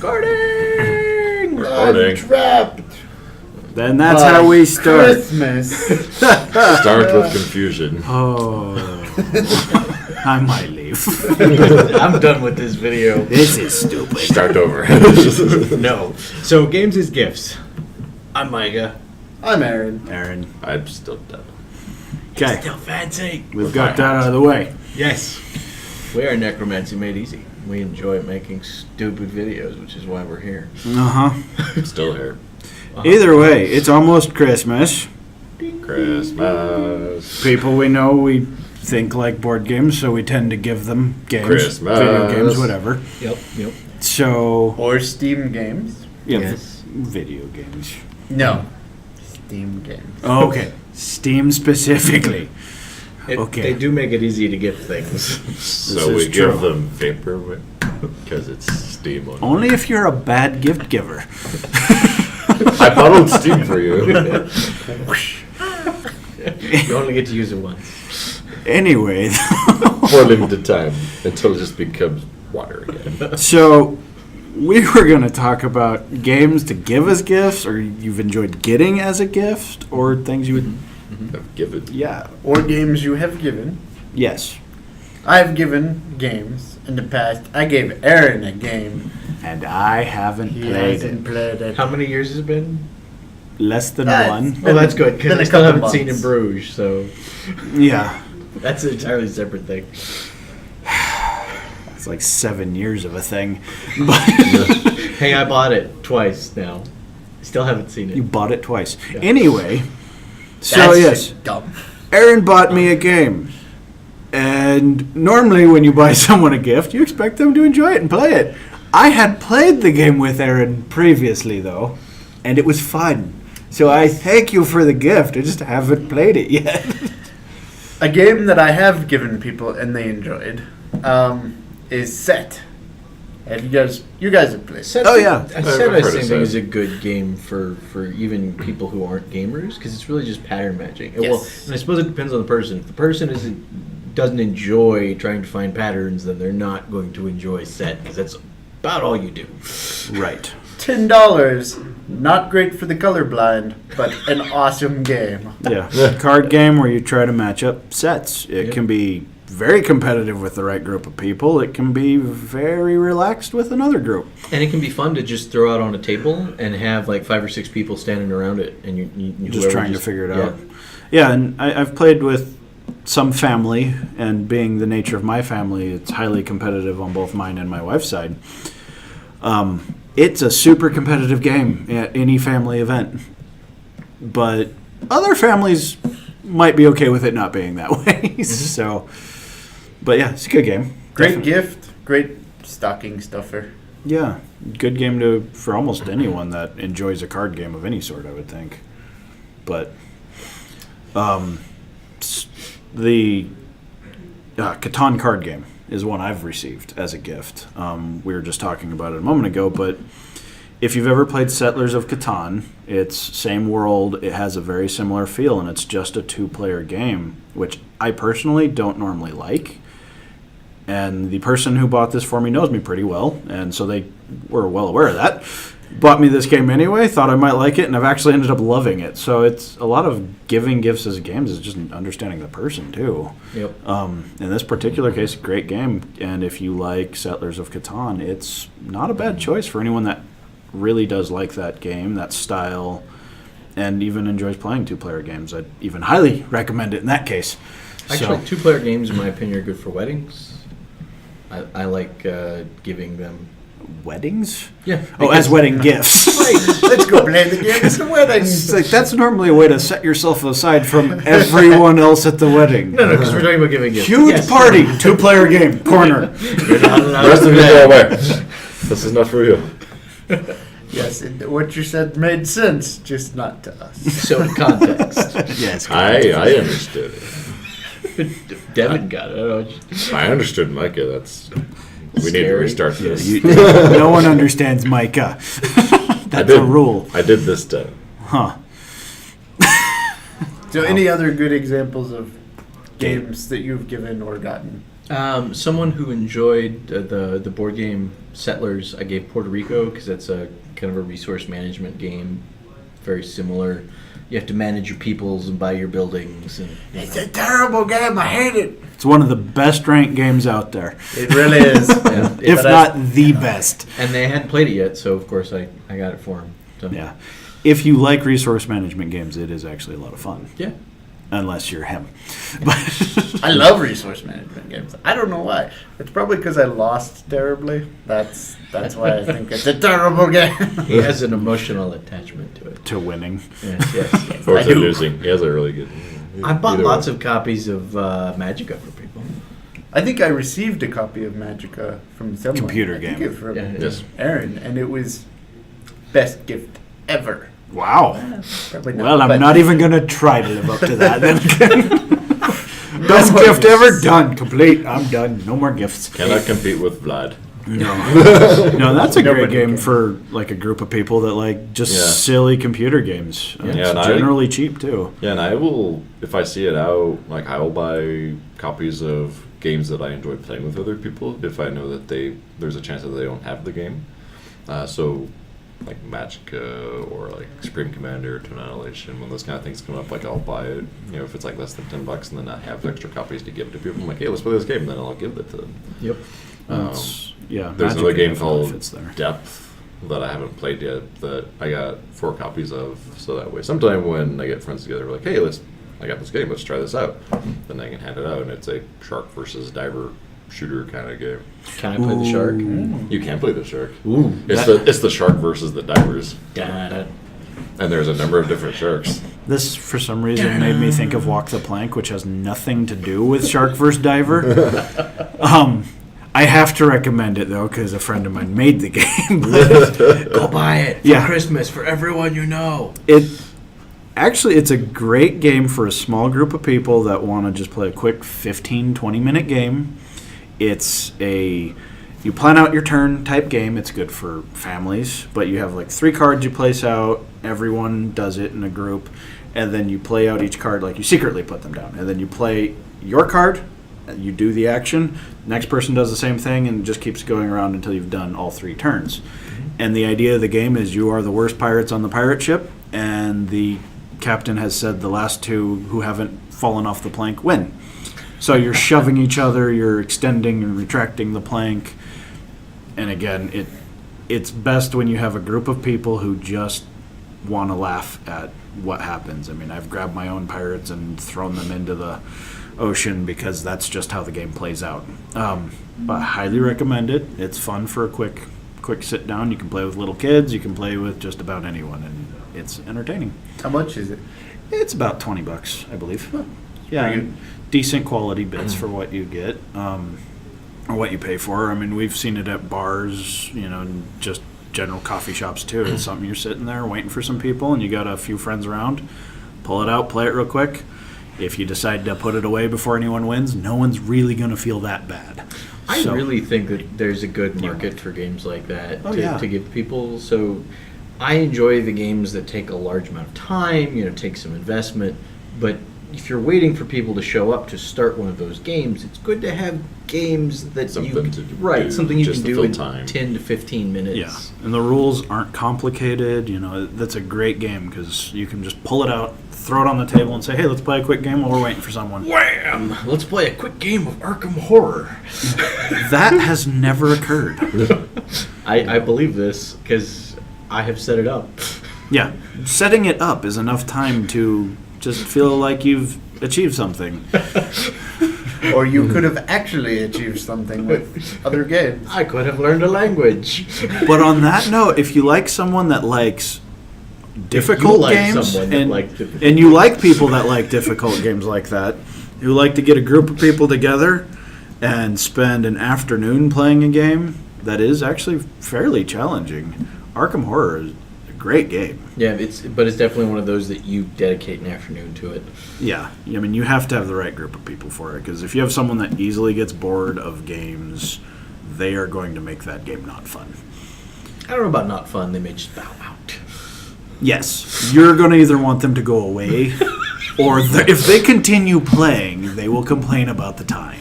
Recording! I'm trapped. Then that's how we start. Christmas. Start with confusion. Oh. I might leave. I'm done with this video. This is stupid. Start over. No. So, games is gifts. I'm Micah. I'm Aaron. Aaron. I'm still done. Okay. Still fancy. We've got that out of the way. Yes. We are Necromancy Made Easy. We enjoy making stupid videos, which is why we're here. Uh-huh. Still here. Either way, it's almost Christmas. Christmas. People we know, we think like board games, so we tend to give them games. Christmas. Video games, whatever. Yep. So... Or Steam games. Yeah, Yes. video games. No. Steam games. Oh, okay. Steam specifically. Okay. They do make it easy to gift things. So we give them vaporware because it's Steam on. Only if you're a bad gift giver. I bottled Steam for you. You only get to use it once. Anyway. For a limited time until it just becomes water again. So, we were going to talk about games to give as gifts, or you've enjoyed getting as a gift, or things you would... I've given. Yeah. Or games you have given. Yes. I've given games in the past. I gave Aaron a game. And I haven't He played hasn't it. played it. How many years has it been? Less than That's- one. Oh, that's good, because Been I a still couple haven't seen months. in Bruges, so Yeah. that's an entirely separate thing. It's like 7 years of a thing. Hey, I bought it twice now. Still haven't seen it. You bought it twice. Yeah. Anyway, so That's yes, dumb. Aaron bought me a game. And normally when you buy someone a gift, you expect them to enjoy it and play it. I had played the game with Aaron previously, though, and it was fun. So I thank you for the gift. I just haven't played it yet. A game that I have given people and they enjoyed is Set. Have you guys have played? Set, Oh, yeah. I I've said heard I of think Set. is a good game for even people who aren't gamers because it's really just pattern matching. Yes. Well, and I suppose it depends on the person. If the person doesn't enjoy trying to find patterns, then they're not going to enjoy Set because that's about all you do. Right. $10. Not great for the colorblind, but an awesome game. Yeah. Card game where you try to match up sets. It Yep. can be very competitive with the right group of people. It can be very relaxed with another group. And it can be fun to just throw out on a table and have like 5 or 6 people standing around it, and you Just whoever trying to figure it out. Yeah, and I've played with some family, and being the nature of my family, it's highly competitive on both mine and my wife's side. It's a super competitive game at any family event. But other families might be okay with it not being that way. So, but yeah, it's a good game. Great Definitely. gift. Great stocking stuffer. Yeah, good game for almost anyone that enjoys a card game of any sort, I would think. But the Catan card game is one I've received as a gift. We were just talking about it a moment ago, but if you've ever played Settlers of Catan, it's same world, it has a very similar feel, and it's just a 2-player game, which I personally don't normally like. And the person who bought this for me knows me pretty well, and so they were well aware of that. Bought me this game anyway, thought I might like it, and I've actually ended up loving it. So it's a lot of giving gifts as games is just understanding the person, too. Yep. In this particular case, great game. And if you like Settlers of Catan, it's not a bad choice for anyone that really does like that game, that style, and even enjoys playing 2-player games. I'd even highly recommend it in that case. Actually, 2-player games, in my opinion, are good for weddings. I like giving them. Weddings? Yeah. Oh, as wedding gifts. Let's go play the game at the wedding. It's like, that's normally a way to set yourself aside from everyone else at the wedding. No, because we're talking about giving gifts. Huge Yes. party, 2-player game, corner. You're not allowed The rest to of do you go that. away. This is not for you. Yes, what you said made sense, just not to us. So context. Yes, I understood it. Devin got it. I don't know. I understood Micah. We need to Scary. restart this. no one understands Micah. That's a rule. I did this time. Huh. So any other good examples of games that you've given or gotten? Someone who enjoyed the board game Settlers, I gave Puerto Rico because that's a kind of a resource management game, very similar. You have to manage your peoples and buy your buildings. And, It's a terrible game. I hate it. It's one of the best ranked games out there, It really is. Yeah. if not the best. And they hadn't played it yet, so of course I got it for them. So. Yeah. If you like resource management games, it is actually a lot of fun. Yeah. Unless you're him. But I love resource management games. I don't know why. It's probably because I lost terribly. That's why I think it's a terrible game. He has an emotional attachment to it. to winning. Yes, yes. Or I is it do. losing? He has a really good. I bought either lots way. of copies of Magica for people. I think I received a copy of Magica from someone. Computer I think game. it from Yeah. Yes. Aaron, and it was best gift ever. Wow. Probably not, Well, I'm but- not even going to try to live up to that then. Best more gift gifts. ever. Done. Complete. I'm done. No more gifts. Cannot compete with Vlad. No. No, that's a great Nobody game can. for like a group of people that like just Yeah. silly computer games. Yeah. It's Yeah, and generally cheap too. Yeah, and I will, if I see it out, like I will buy copies of games that I enjoy playing with other people if I know that there's a chance that they don't have the game. So, like Magica or like Supreme Commander, Twin Annihilation, when those kind of things come up, like I'll buy it. You know, if it's like less than $10, and then I have extra copies to give to people. I'm like, hey, let's play this game, and then I'll give it to them. Yep. Yeah. There's Magic another game definitely called fits there. Depth that I haven't played yet that I got 4 copies of. So that way, sometime when I get friends together, we're like, hey, I got this game, let's try this out. Then I can hand it out, and it's a shark versus diver shooter kind of game. Can I play the shark? You can play the shark. Ooh. It's the shark versus the divers, Da-da. and there's a number of different sharks. This, for some reason, made me think of Walk the Plank, which has nothing to do with Shark vs. Diver. I have to recommend it, though, because a friend of mine made the game. But Go buy it for Yeah. Christmas for everyone you know. it's a great game for a small group of people that want to just play a quick 15, 20-minute game. It's you plan out your turn type game. It's good for families, but you have like 3 cards you place out. Everyone does it in a group, and then you play out each card, like you secretly put them down, and then you play your card, you do the action, next person does the same thing, and it just keeps going around until you've done all 3 turns. And the idea of the game is you are the worst pirates on the pirate ship, and the captain has said the last 2 who haven't fallen off the plank win. So you're shoving each other, you're extending and retracting the plank. And again, it's best when you have a group of people who just want to laugh at what happens. I mean, I've grabbed my own pirates and thrown them into the ocean because that's just how the game plays out. But I highly recommend it. It's fun for a quick sit down. You can play with little kids. You can play with just about anyone, and it's entertaining. How much is it? It's about $20, I believe. Yeah, Pretty and decent quality bits for what you get, or what you pay for. I mean, we've seen it at bars, and just general coffee shops too. It's something you're sitting there waiting for some people, and you got a few friends around. Pull it out, play it real quick. If you decide to put it away before anyone wins, no one's really going to feel that bad. I So- really think that there's a good market for games like that Oh, yeah. to give people. So I enjoy the games that take a large amount of time, take some investment. But if you're waiting for people to show up to start one of those games, it's good to have games that Something you to do something you just can to do fill in time. 10 to 15 minutes. Yeah, and the rules aren't complicated. That's a great game because you can just pull it out, throw it on the table, and say, "Hey, let's play a quick game while we're waiting for someone." Wham! Let's play a quick game of Arkham Horror. That has never occurred. I believe this because I have set it up. Yeah, setting it up is enough time to just feel like you've achieved something. Or you could have actually achieved something with other games. I could have learned a language. But on that note, if you like someone that likes difficult like games, someone that likes difficult and you like people that like difficult games like that, who like to get a group of people together and spend an afternoon playing a game that is actually fairly challenging, Arkham Horror is a great game. Yeah, it's definitely one of those that you dedicate an afternoon to it. Yeah, I mean, you have to have the right group of people for it, because if you have someone that easily gets bored of games, they are going to make that game not fun. I don't know about not fun. They may just bow out. Yes, you're going to either want them to go away, or if they continue playing, they will complain about the time.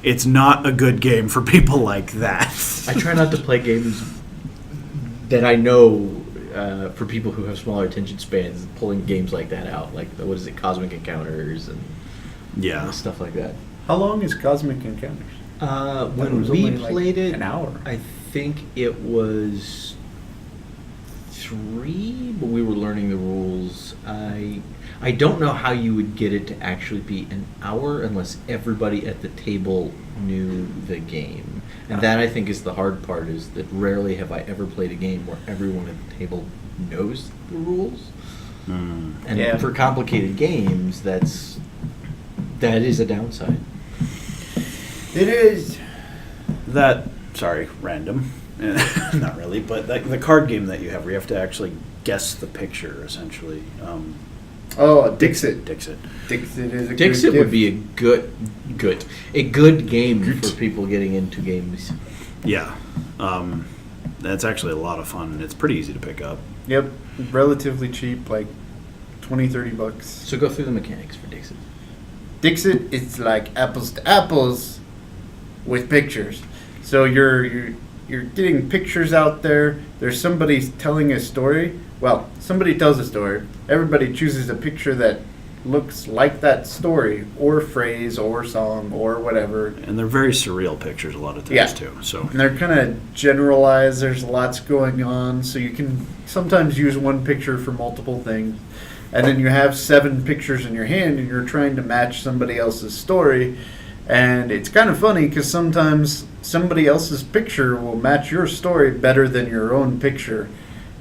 It's not a good game for people like that. I try not to play games that I know for people who have smaller attention spans, pulling games like that out. Like, what is it, Cosmic Encounters and stuff like that. How long is Cosmic Encounters? When we only, played it, an hour. I think it was 3, but we were learning the rules. I don't know how you would get it to actually be an hour unless everybody at the table knew the game. And that, I think, is the hard part, is that rarely have I ever played a game where everyone at the table knows the rules. And for complicated games, that is a downside. It is. Random. Not really, but the card game that you have, where you have to actually guess the picture, essentially. Dixit. Dixit. Dixit is a Dixit good would be a good game for people getting into games. Yeah. That's actually a lot of fun. It's pretty easy to pick up. Yep. Relatively cheap, like $20-$30. So go through the mechanics for Dixit. Dixit, it's like apples to apples with pictures. So you're getting pictures out there. There's somebody telling a story. Well, somebody tells a story. Everybody chooses a picture that looks like that story, or phrase, or song, or whatever. And they're very surreal pictures a lot of times, too. So. And they're kind of generalized. There's lots going on. So you can sometimes use one picture for multiple things. And then you have 7 pictures in your hand, and you're trying to match somebody else's story. And it's kind of funny because sometimes somebody else's picture will match your story better than your own picture.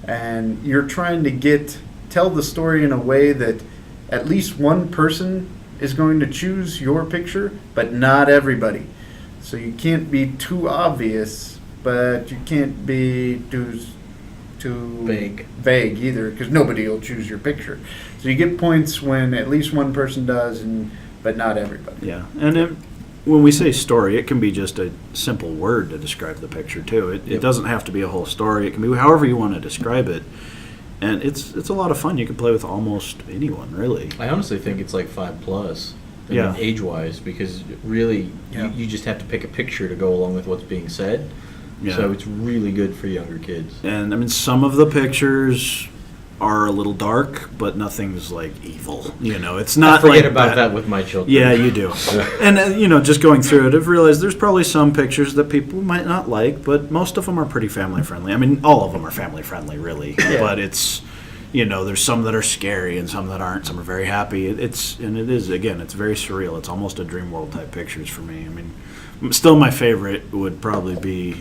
And you're trying to tell the story in a way that at least one person is going to choose your picture, but not everybody. So you can't be too obvious, but you can't be too vague either, because nobody will choose your picture. So you get points when at least one person does, but not everybody. Yeah, and when we say story, it can be just a simple word to describe the picture too. It doesn't have to be a whole story. It can be however you want to describe it, and it's a lot of fun. You can play with almost anyone, really. I honestly think it's like 5+. Age-wise, because really you just have to pick a picture to go along with what's being said. Yeah. So it's really good for younger kids. And I mean, some of the pictures are a little dark, but nothing's like evil. It's not. I forget about that with my children. Yeah, you do. And just going through it, I've realized there's probably some pictures that people might not like, but most of them are pretty family friendly. I mean, all of them are family friendly, really. Yeah. But it's, there's some that are scary and some that aren't. Some are very happy. It's very surreal. It's almost a dream world type pictures for me. I mean, still my favorite would probably be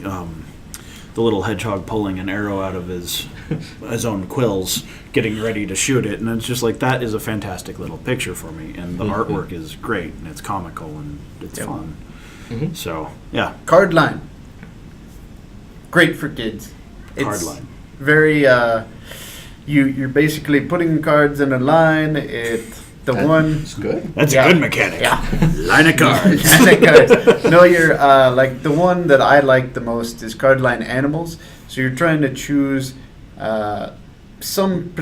the little hedgehog pulling an arrow out of his own quills, getting ready to shoot it, and it's just like, that is a fantastic little picture for me, and the artwork is great, and it's comical, and it's fun. Mm-hmm. So, yeah. Card line. Great for kids. Card line. Very, you're basically putting cards in a line. That's good. That's a good mechanic. Yeah. Line of cards. No, you're like the one that I like the most is card line animals. So you're trying to choose some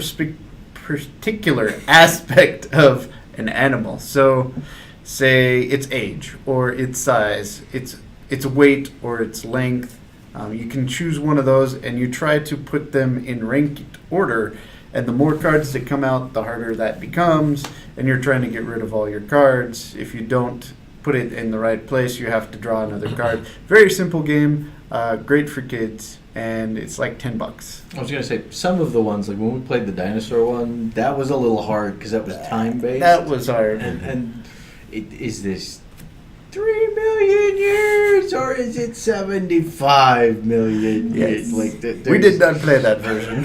particular aspect of an animal. So, say its age or its size, its weight or its length. You can choose one of those, and you try to put them in ranked order. And the more cards that come out, the harder that becomes. And you're trying to get rid of all your cards. If you don't put it in the right place, you have to draw another card. Very simple game, great for kids, and it's like $10. I was going to say, some of the ones, like when we played the dinosaur one, that was a little hard because that was time-based. That was hard. And is this 3 million years, or is it 75 million years? Yes. Like we did not play that version.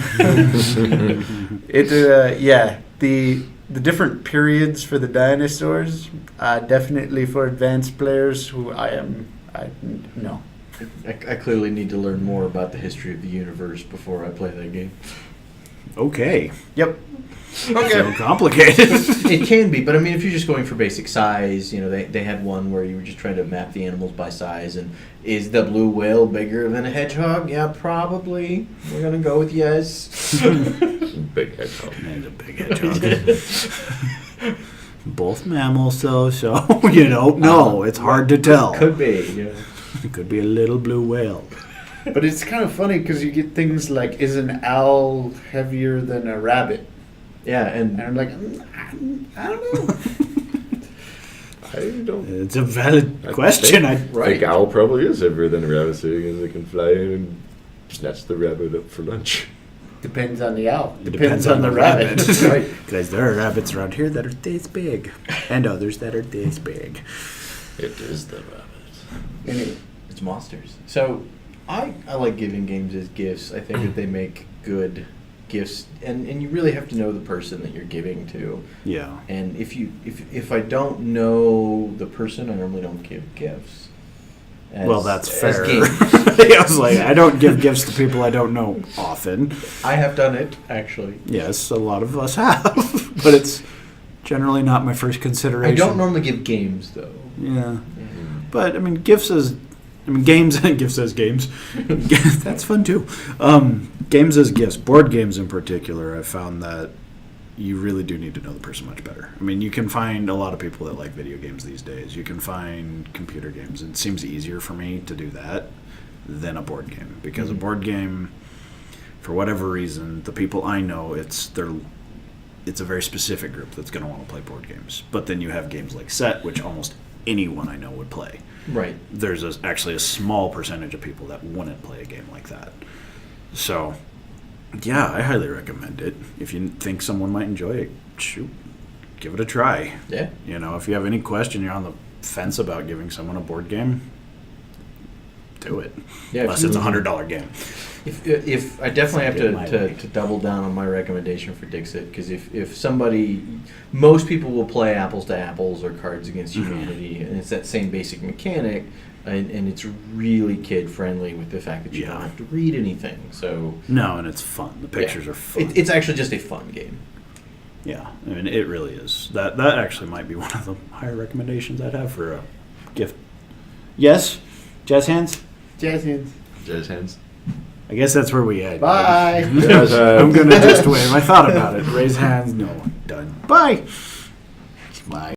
The different periods for the dinosaurs, definitely for advanced players who no. I clearly need to learn more about the history of the universe before I play that game. Okay. Yep. Okay. So complicated. It can be, but I mean, if you're just going for basic size, they had one where you were just trying to map the animals by size. And is the blue whale bigger than a hedgehog? Yeah, probably. We're gonna go with yes. Big hedgehog. And a big hedgehog. both mammals, though, so you don't know. It's hard to tell. Could be. Yeah. It could be a little blue whale. But it's kind of funny because you get things like, is an owl heavier than a rabbit? Yeah, And and I'm like, I don't know. I don't. It's a valid question. Think owl probably is heavier than a rabbit, seeing as they can fly in and snatch the rabbit up for lunch. Depends on the owl. It depends on the rabbit. Right. Because there are rabbits around here that are this big, and others that are this big. It is the rabbit. Anyway, it's monsters. So I like giving games as gifts. I think that they make good gifts, and you really have to know the person that you're giving to. Yeah. And if I don't know the person, I normally don't give gifts. Well, that's fair. As games. I was like, I don't give gifts to people I don't know often. I have done it, actually. Yes, a lot of us have, but it's generally not my first consideration. I don't normally give games, though. Yeah. But, I mean, games and gifts as games. That's fun, too. Games as gifts, board games in particular, I've found that you really do need to know the person much better. I mean, you can find a lot of people that like video games these days. You can find computer games. It seems easier for me to do that than a board game. Because a board game, for whatever reason, the people I know, it's a very specific group that's going to want to play board games. But then you have games like Set, which almost anyone I know would play. Right. There's actually a small percentage of people that wouldn't play a game like that. So, yeah, I highly recommend it. If you think someone might enjoy it, shoot, give it a try. Yeah. You know, if you have any question, you're on the fence about giving someone a board game, do it. Yeah, Unless it's a $100 game. If I definitely have Get my way. to double down on my recommendation for Dixit, because if somebody, most people will play apples to apples or Cards Against Humanity, and it's that same basic mechanic, and it's really kid friendly with the fact that you don't have to read anything. So No, and it's fun. The pictures are fun. It's actually just a fun game. Yeah, I mean, it really is. That actually might be one of the higher recommendations I'd have for a gift. Yes? Jazz hands? jazz hands. Jazz hands. I guess that's where we end. Bye. Jazz hands. I'm going to just wave. I thought about it. Raise hands. No. Done. Bye. Bye.